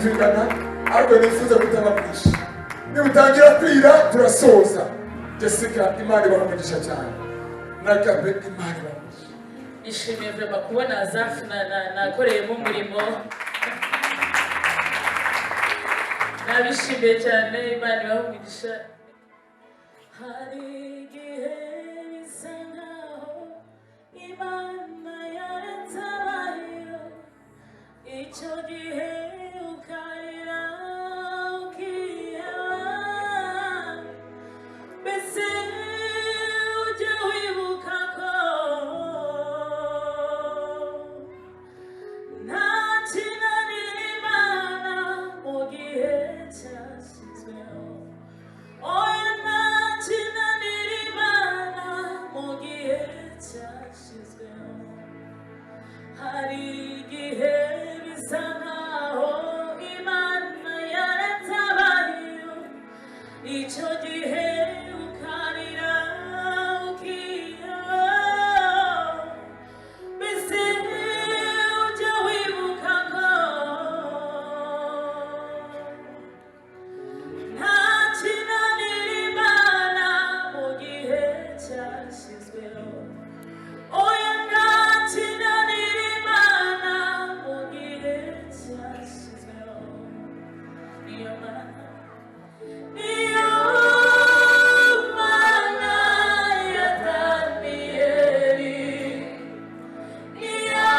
tungana ariko nifuza kutababwisha nibutangira kwira turasoza Jessica Imana ibamugisha cyane nagabe Imana ibamugisha ishimiye vrema kubona Azafu nakoreyemo umurimo nabishimiye cyane Imana ibamugisha hari igihe bisa nkaho Imana yaratabaye icyo gihe ukarira ukiheba mbese ujya wibuka ko nta kinanira Imana mu gihe cyashyizweho oya nta kinanira Imana mu gihe cyashyizweho hari igihe bisa nkaho Imana yaratabaye icyo gihe ukarira ukiheba mbese ujya wibuka ko nta kinanira Imana mu gihe cyashyizweho oya nta kinanira Imana mu gihe cyashyizweho niyo Mana ya Daniyeli niyo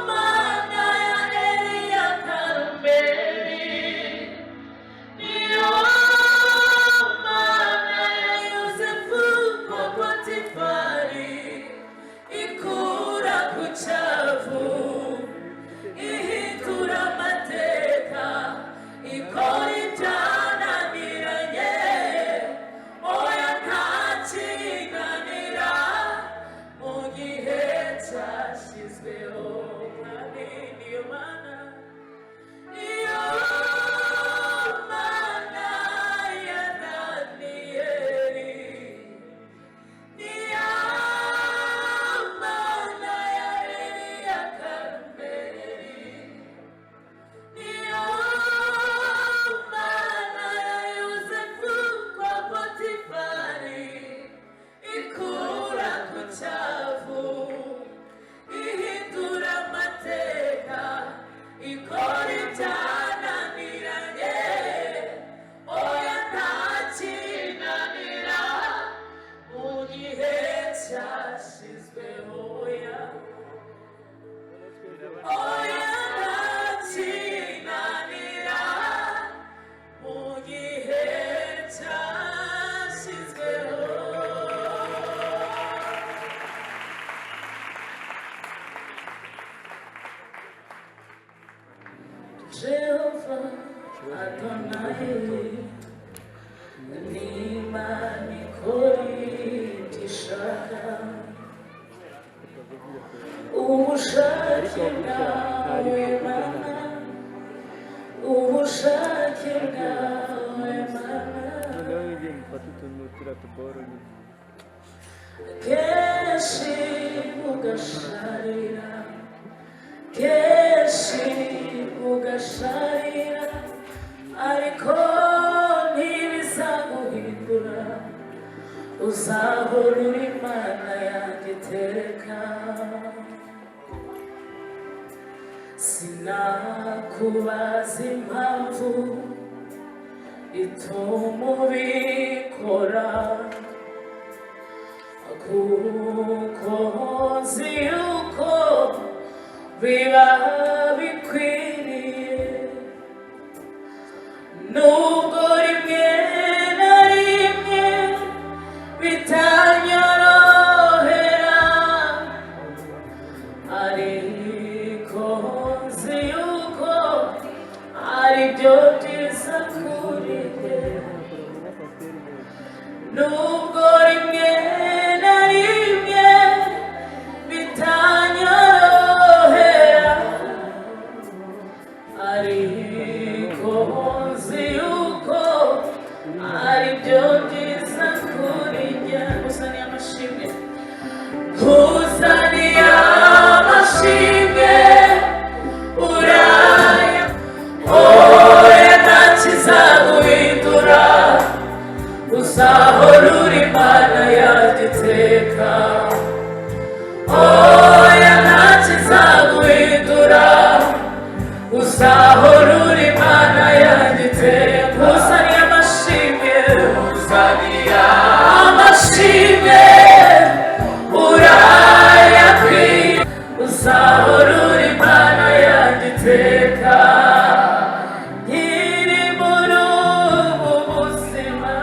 Mana ya Eliya Karumeli niyo Mana ya Yosefu kwa Potifari ikura ku cyavu ihindura amateka ikora ibyananiranye oya ntakinanira mu gihe cyashyizweho kandi niyo Mana ya Daniyeli niyo Mana ya Eliya Karumeli niyo Mana ya Yosefu kwa Potifari ikura ku cyavu ihindura amateka ikora ibyananiranye oya ntakinanira mu gihe cyashyizweho oya ntakinanira mu gihe cyashyizweho Jehova Adonai ni Imana ikora ibyo ishaka ubushake bwawe Mana ubushake bwawe Mana kenshi ugasharira kenshi ugasharira ariko ntibizaguhindura uzahora uri Imana yanjye iteka sinakubaza impamvu ituma ubikora kuko nzi yuko biba bikwiriye nubwo rimwe na rimwe bitanyorohera ariko nzi yuko ari byo byiza kuri njye nubwo rimwe na rimwe bitanyorohera ariko nzi yuko ari byo byiza kuri njye uzaniye amashimwe uzaniye amashimwe uraya uzahora uri Imana yanjye iteka. Uzaniye amashimwe, uzaniye amashimwe, urayakwiye. Uzahora uri Imana yanjye iteka. Nkiri muri ubu buzima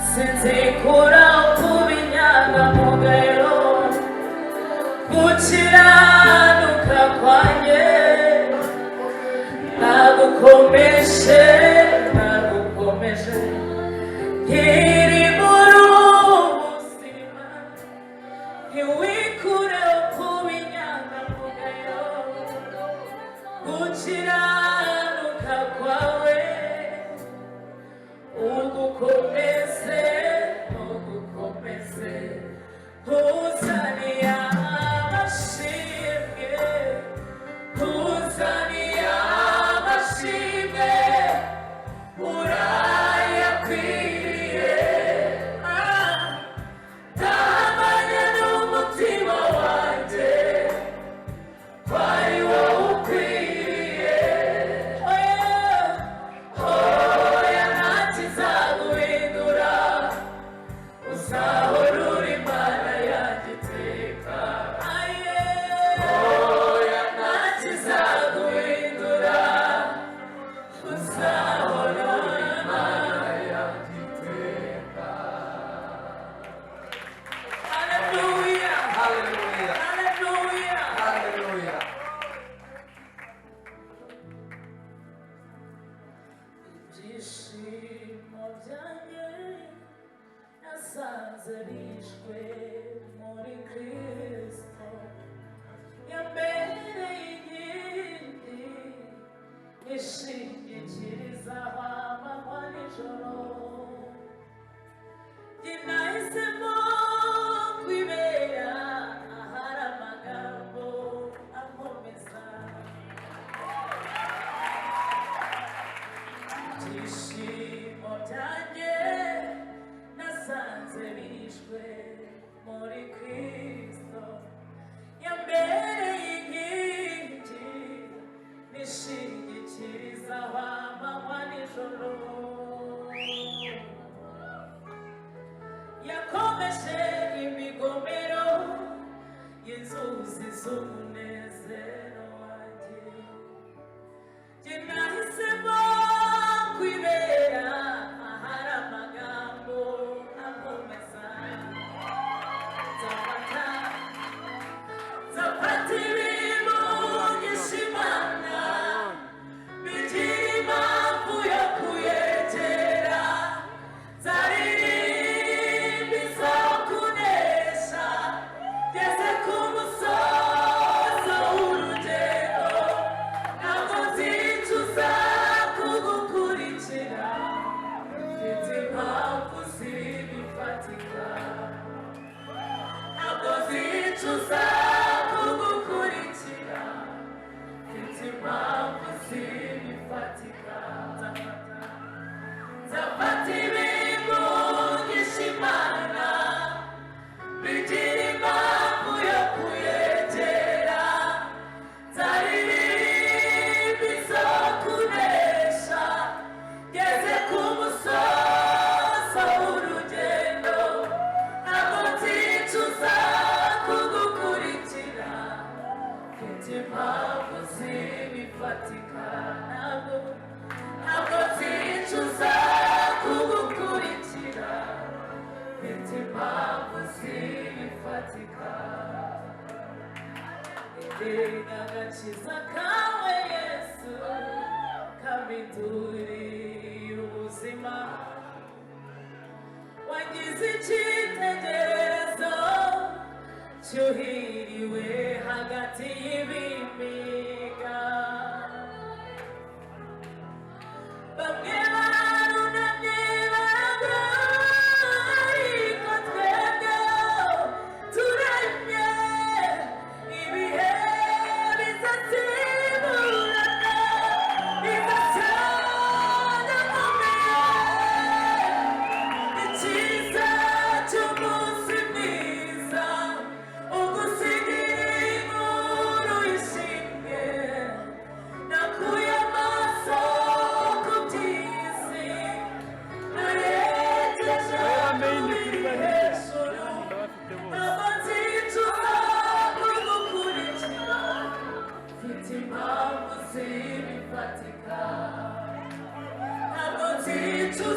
sinzikura kuba inyangamugayo, gukiranuka kwanjye nagukomeje, nagukomeje. Nkiri muri ubu buzima ntiwikure kuba inyangamugayo, gukiranuka kwawe ugukomeze, ugukomeze. Uzaniye amashimwe, uzaniye amashimwe, urayakwiriye. Tamanya n'umutima wanjye wari wowe ukwiriye. Oya ntakizaguhindura, uzahora uri Imana yanjye iteka. Oya ntakizaguhindura, uzahora uri Imana yanjye iteka. Hallelujah, Hallelujah. hallelujah. Hallelujah. Ibyishimo byanjye nasanze bishwe muri Kristo, yambereye inkingi ishingikiriza amanywa n'ijoro. Njye nahisemo kwibera ahari amagambo akomeza. Ibyishimo byanjye nasanze bishwe muri Kristo, yambereye inkingi nishingikiriza amanywa n'ijoro. Yakomeje imigomero y'inzuzi z'umunezero wanjye. Njye nahisemo kwibera ahari amagambo akomeza. Nzafata ibimugisha Imana, bigira impamvu yo kuyegera. Nzaririmba izo kunesha, ngeze ku musozo w'urugendo. Ntabwo nzicuza kugukurikira, mfite impamvu zibifatika. Ntabwo nzicuza kugukurikira, mfite impamvu zibifatika. Nzafata ibimugisha Imana, bigira impamvu yo kuyegera. Nzaririmba izo kunesha, ngeze ku musozo w'urugendo. Ntabwo nzicuza kugukurikira, mfite impamvu zibifatika. Ntabwo nzicuza kugukurikira, mfite impamvu zibifatika. Agakiza kawe Yesu kampinduriye ubuzima. Wagize icyitegererezo cyuhiriwe hagati y'ibimiga. Bamwe barunamye baraga, ariko twebwe turemye ibihe bizasimburana.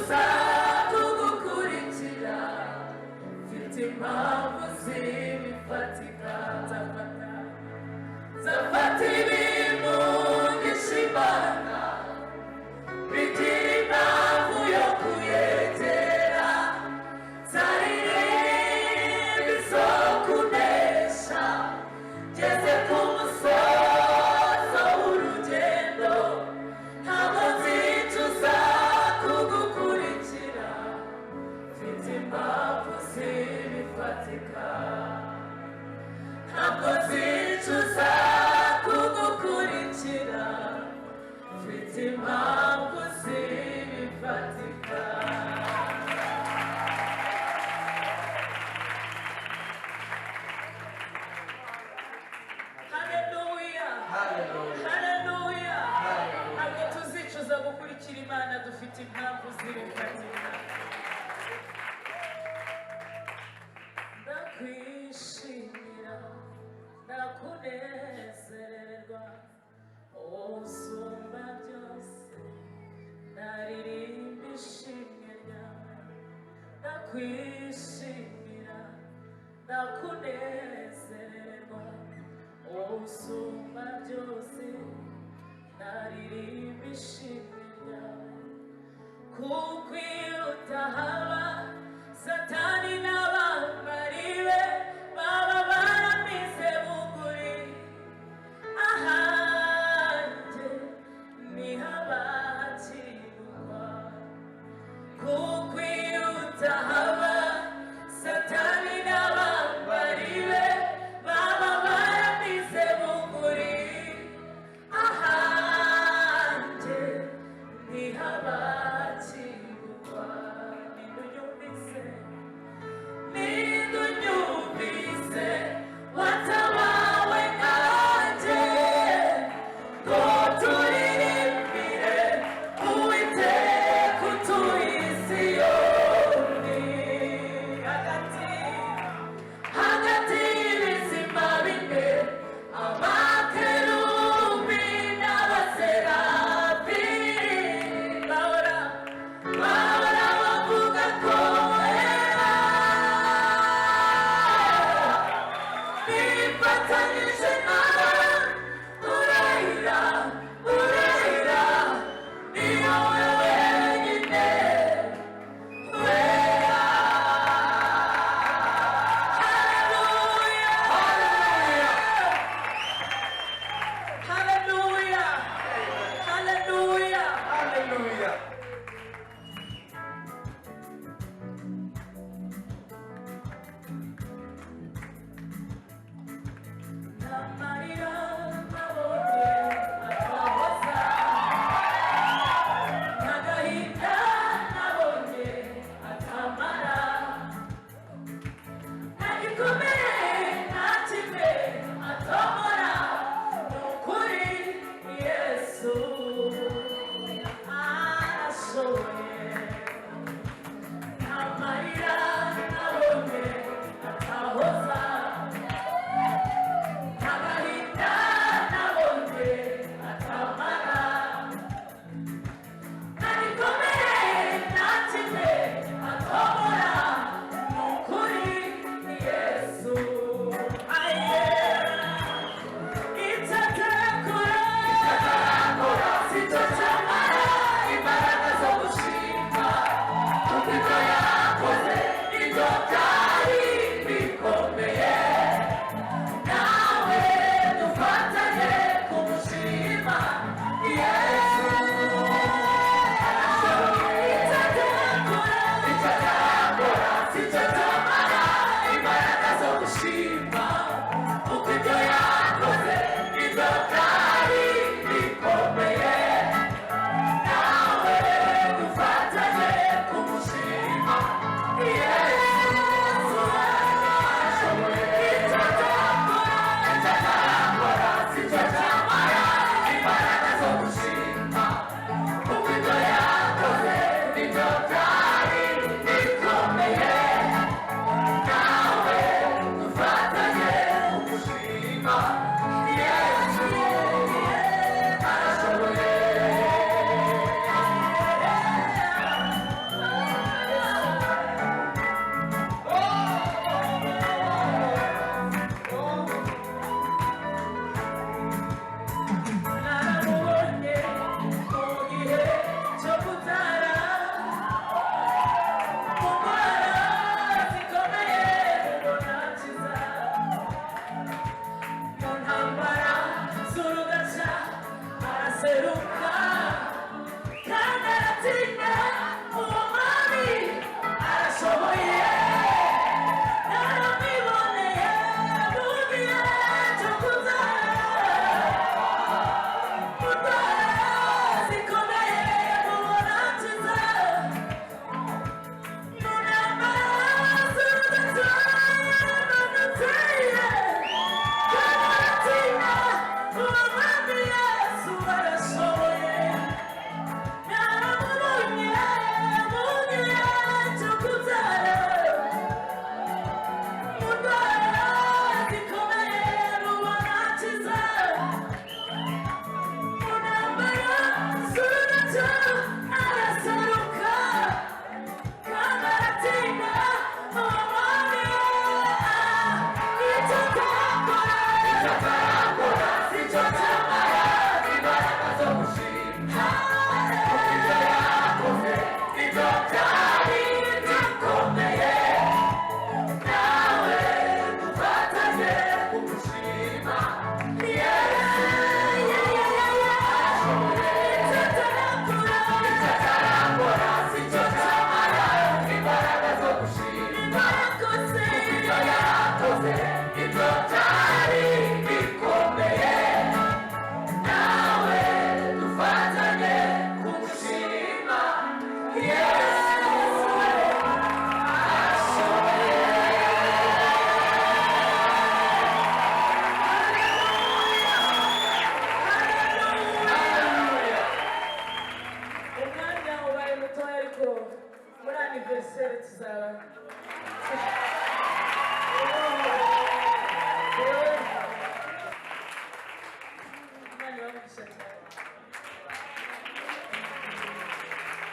zicuza kugukurikira, mfite impamvu zibifatika. Nzafata ibintu ngishimana, bigira impamvu yo kuyegera. Nzaririmba izo kunesha, ngeze ku musozo w'urugendo. Ntabwo nzicuza kugukurikira, mfite impamvu zibifatika. Ntabwo nzicuza kugukurikira, mfite impamvu zibifatika. Haleluya, haleluya. Ntabwo tuzicuza gukurikira Imana, dufite impamvu zibifatika. Ndakwishimira, ndakunezererwa, usumba byose. Ndaririmba ishimwe ryawe. Ndakwishimira, ndakunezererwa, usumba byose. Ndaririmba ishimwe ryawe. Kuko iyo utahaba, Satani n'abambari be baba baramize buguri. Ahanjye nihaba hakirwa. Kuko iyo utahaba, Satani n'abambari be baba baramize buguri. Ahanjye nihaba hakirwa. anniversaire tuzaba